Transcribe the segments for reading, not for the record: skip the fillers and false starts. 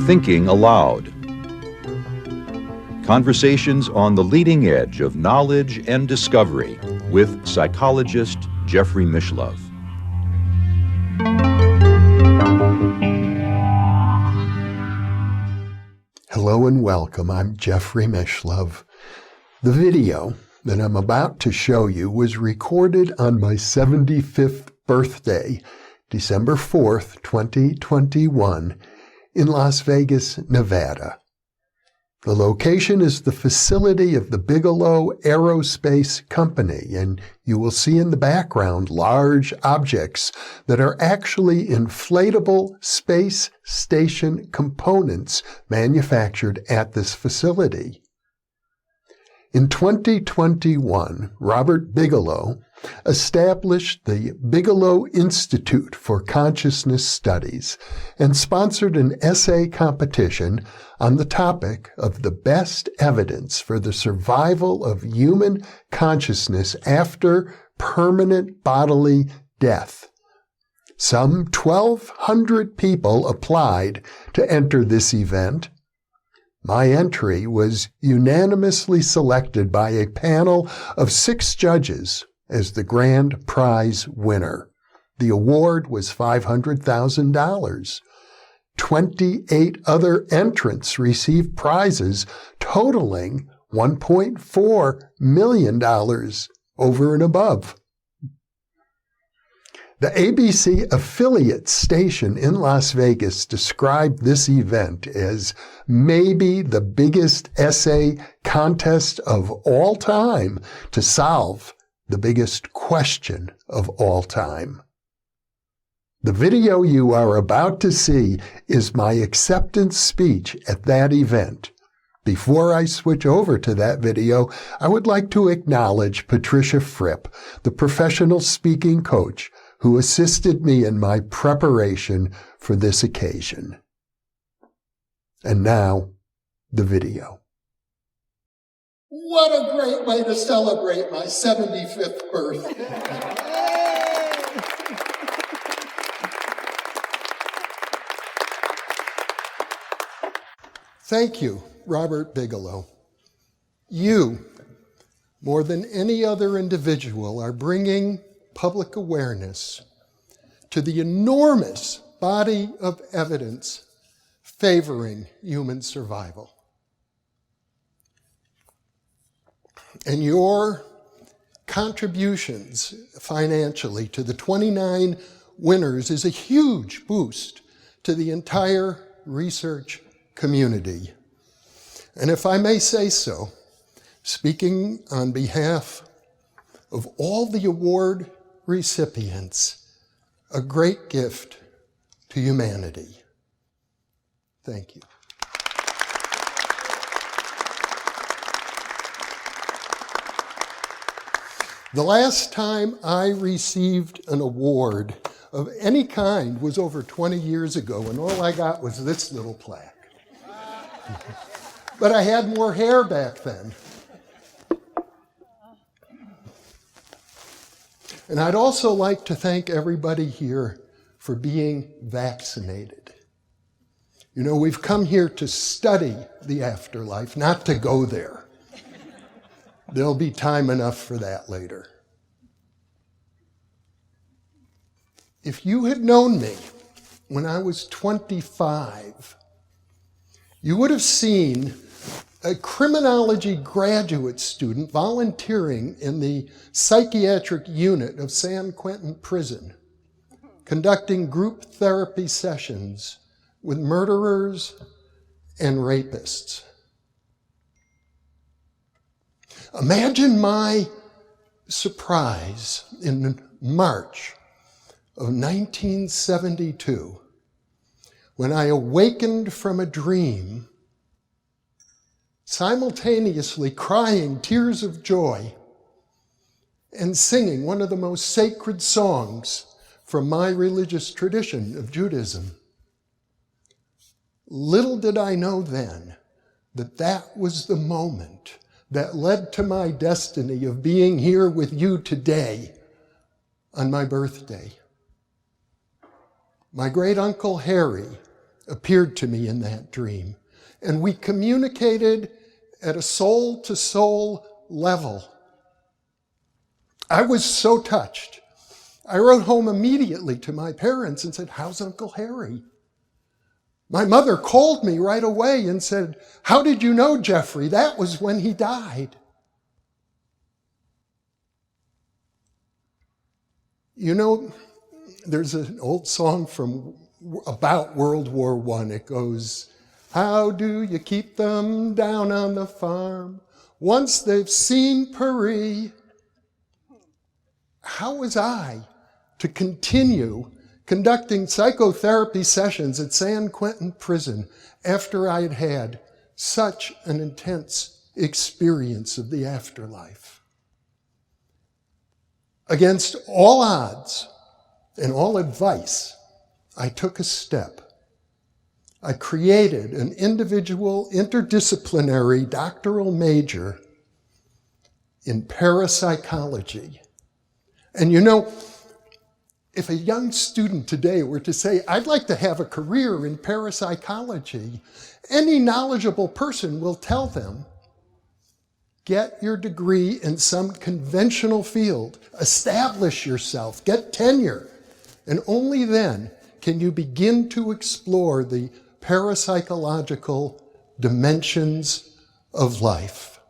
Thinking Aloud. Conversations on the leading edge of knowledge and discovery with psychologist Jeffrey Mishlove. Hello and welcome. I'm Jeffrey Mishlove. The video that I'm about to show you was recorded on my 75th birthday, December 4th, 2021, in Las Vegas, Nevada. The location is the facility of the Bigelow Aerospace Company, and you will see in the background large objects that are actually inflatable space station components manufactured at this facility. In 2021, Robert Bigelow established the Bigelow Institute for Consciousness Studies and sponsored an essay competition on the topic of the best evidence for the survival of human consciousness after permanent bodily death. Some 1,200 people applied to enter this event. My entry was unanimously selected by a panel of 6 judges as the grand prize winner. The award was $500,000. 28 other entrants received prizes totaling $1.4 million over and above. The ABC affiliate station in Las Vegas described this event as maybe the biggest essay contest of all time to solve the biggest question of all time. The video you are about to see is my acceptance speech at that event. Before I switch over to that video, I would like to acknowledge Patricia Fripp, the professional speaking coach who assisted me in my preparation for this occasion. And now, the video. What a great way to celebrate my 75th birthday. Thank you, Robert Bigelow. You, more than any other individual, are bringing public awareness to the enormous body of evidence favoring human survival. And your contributions financially to the 29 winners is a huge boost to the entire research community. And if I may say so, speaking on behalf of all the award recipients, a great gift to humanity. Thank you. The last time I received an award of any kind was over 20 years ago, and all I got was this little plaque. But I had more hair back then. And I'd also like to thank everybody here for being vaccinated. You know, we've come here to study the afterlife, not to go there. There'll be time enough for that later. If you had known me when I was 25, you would have seen a criminology graduate student volunteering in the psychiatric unit of San Quentin Prison, conducting group therapy sessions with murderers and rapists. Imagine my surprise in March of 1972 when I awakened from a dream, simultaneously crying tears of joy and singing one of the most sacred songs from my religious tradition of Judaism. Little did I know then that that was the moment that led to my destiny of being here with you today on my birthday. my great uncle Harry appeared to me in that dream, and we communicated at a soul-to-soul level. I was so touched. I wrote home immediately to my parents and said, "How's Uncle Harry?" My mother called me right away and said, "How did you know, Jeffrey? That was when he died." You know, there's an old song about World War I. It goes, "How do you keep them down on the farm once they've seen Paris?" How was I to continue conducting psychotherapy sessions at San Quentin Prison after I had had such an intense experience of the afterlife? Against all odds and all advice, I took a step. I created an individual, interdisciplinary doctoral major in parapsychology. And you know, if a young student today were to say, "I'd like to have a career in parapsychology," any knowledgeable person will tell them, get your degree in some conventional field, establish yourself, get tenure, and only then can you begin to explore the parapsychological dimensions of life.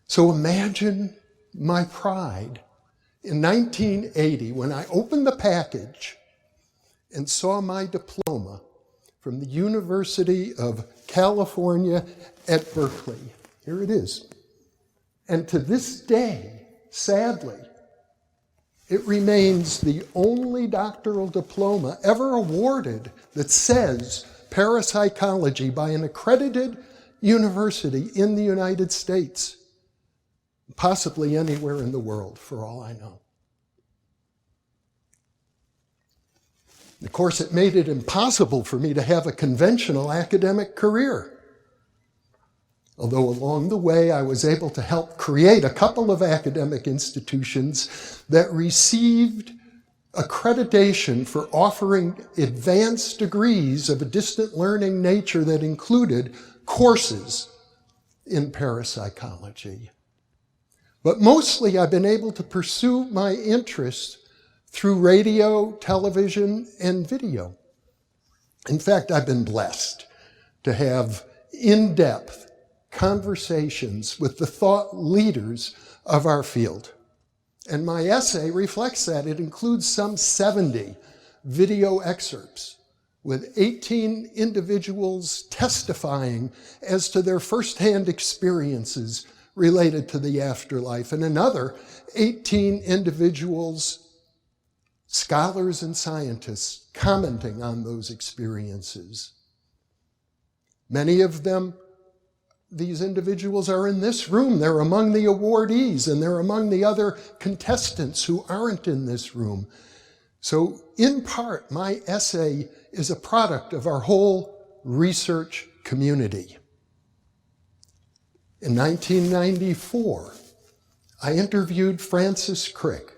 So imagine my pride in 1980 when I opened the package and saw my diploma from the University of California at Berkeley. Here it is. And to this day, sadly, it remains the only doctoral diploma ever awarded that says parapsychology by an accredited university in the United States, possibly anywhere in the world, for all I know. Of course, it made it impossible for me to have a conventional academic career. Although along the way, I was able to help create a couple of academic institutions that received accreditation for offering advanced degrees of a distant learning nature that included courses in parapsychology. But mostly I've been able to pursue my interests through radio, television, and video. In fact, I've been blessed to have in-depth conversations with the thought leaders of our field. And my essay reflects that. It includes some 70 video excerpts with 18 individuals testifying as to their firsthand experiences related to the afterlife, and another 18 individuals, scholars and scientists, commenting on those experiences. Many of them, these individuals are in this room. They're among the awardees, and they're among the other contestants who aren't in this room. So in part, my essay is a product of our whole research community. In 1994, I interviewed Francis Crick,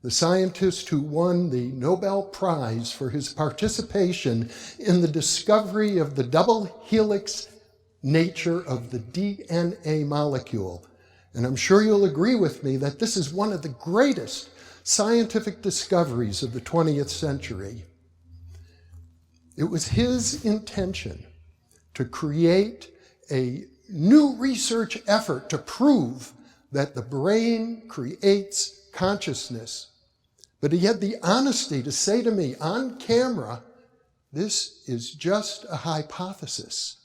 the scientist who won the Nobel Prize for his participation in the discovery of the double helix nature of the DNA molecule. And I'm sure you'll agree with me that this is one of the greatest scientific discoveries of the 20th century. It was his intention to create a new research effort to prove that the brain creates consciousness. But he had the honesty to say to me on camera, "This is just a hypothesis.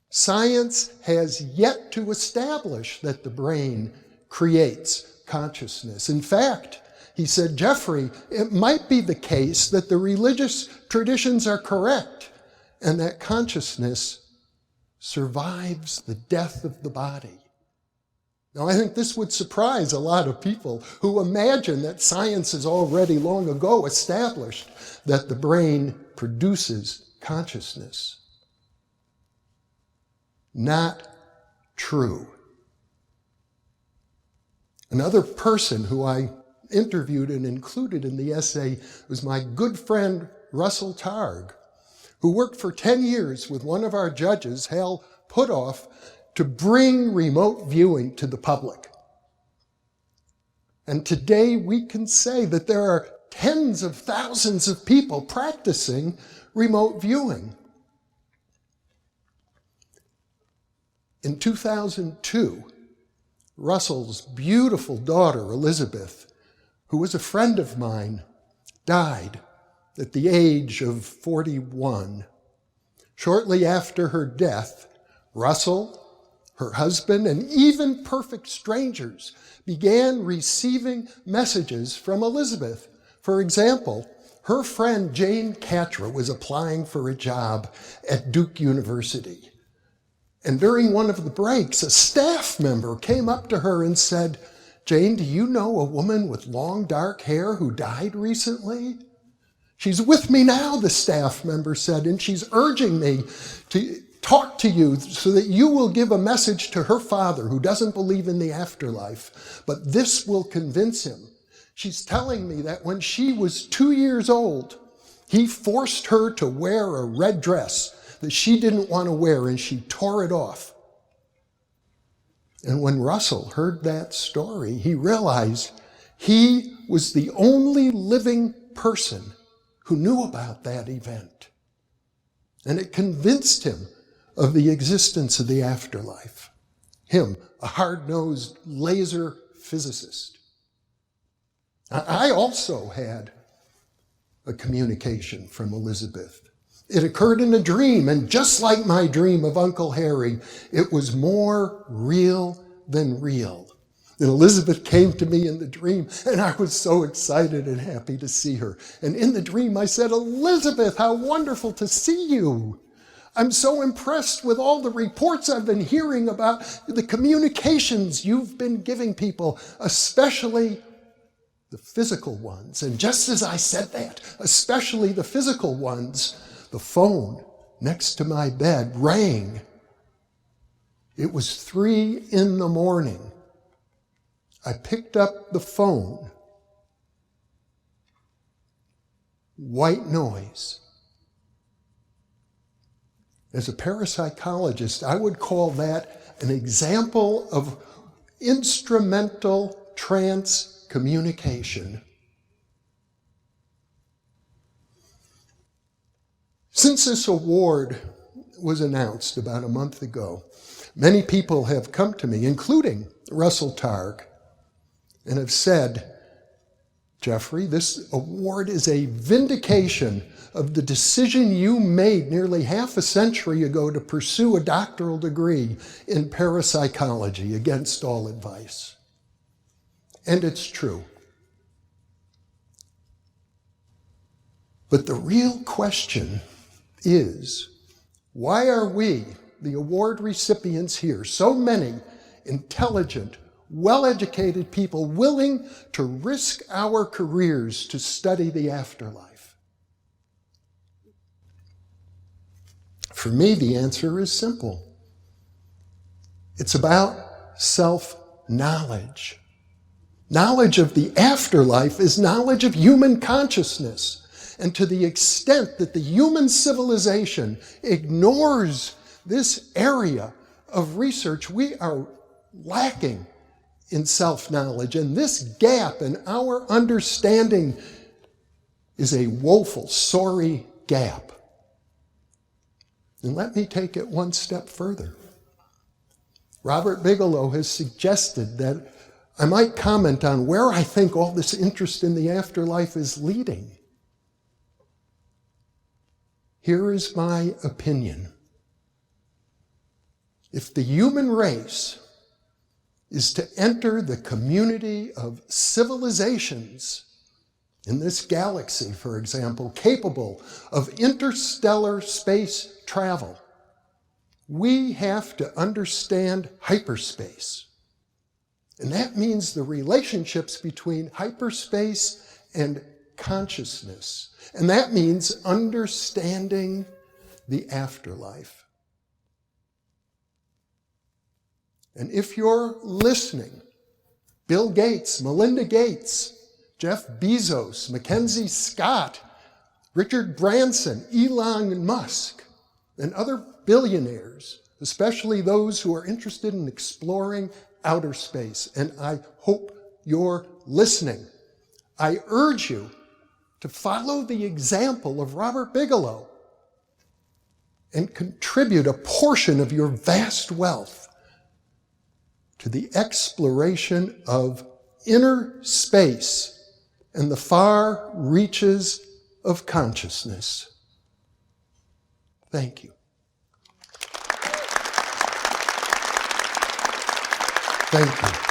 Science has yet to establish that the brain creates consciousness." In fact, he said, "Jeffrey, it might be the case that the religious traditions are correct and that consciousness survives the death of the body." Now, I think this would surprise a lot of people who imagine that science has already long ago established that the brain produces consciousness. Not true. Another person who I interviewed and included in the essay was my good friend Russell Targ, who worked for 10 years with one of our judges, Hal Puthoff, to bring remote viewing to the public. And today we can say that there are tens of thousands of people practicing remote viewing. In 2002, Russell's beautiful daughter, Elizabeth, who was a friend of mine, died at the age of 41. Shortly after her death, Russell, her husband, and even perfect strangers began receiving messages from Elizabeth. For example, her friend Jane Catra was applying for a job at Duke University. And during one of the breaks, a staff member came up to her and said, "Jane, do you know a woman with long dark hair who died recently?" "She's with me now," the staff member said, "and she's urging me to talk to you so that you will give a message to her father who doesn't believe in the afterlife, but this will convince him. She's telling me that when she was 2 years old, he forced her to wear a red dress that she didn't want to wear, and she tore it off." And when Russell heard that story, he realized he was the only living person who knew about that event. And it convinced him of the existence of the afterlife. Him, a hard-nosed laser physicist. I also had a communication from Elizabeth. It occurred in a dream, and just like my dream of Uncle Harry, it was more real than real. And Elizabeth came to me in the dream, and I was so excited and happy to see her. And in the dream, I said, "Elizabeth, how wonderful to see you. I'm so impressed with all the reports I've been hearing about the communications you've been giving people, especially the physical ones." And just as I said that, especially the physical ones, the phone next to my bed rang. It was 3 a.m. I picked up the phone. White noise. As a parapsychologist, I would call that an example of instrumental trance communication. Since this award was announced about a month ago, many people have come to me, including Russell Targ, and have said, "Jeffrey, this award is a vindication of the decision you made nearly half a century ago to pursue a doctoral degree in parapsychology against all advice." And it's true. But the real question is, why are we, the award recipients here, so many intelligent, well-educated people willing to risk our careers to study the afterlife? For me, the answer is simple. It's about self-knowledge. Knowledge of the afterlife is knowledge of human consciousness. And to the extent that the human civilization ignores this area of research, we are lacking in self-knowledge. And this gap in our understanding is a woeful, sorry gap. And let me take it one step further. Robert Bigelow has suggested that I might comment on where I think all this interest in the afterlife is leading. Here is my opinion. If the human race is to enter the community of civilizations in this galaxy, for example, capable of interstellar space travel, we have to understand hyperspace. And that means the relationships between hyperspace and consciousness. And that means understanding the afterlife. And if you're listening, Bill Gates, Melinda Gates, Jeff Bezos, Mackenzie Scott, Richard Branson, Elon Musk, and other billionaires, especially those who are interested in exploring outer space. And I hope you're listening. I urge you to follow the example of Robert Bigelow and contribute a portion of your vast wealth to the exploration of inner space and the far reaches of consciousness. Thank you. Thank you.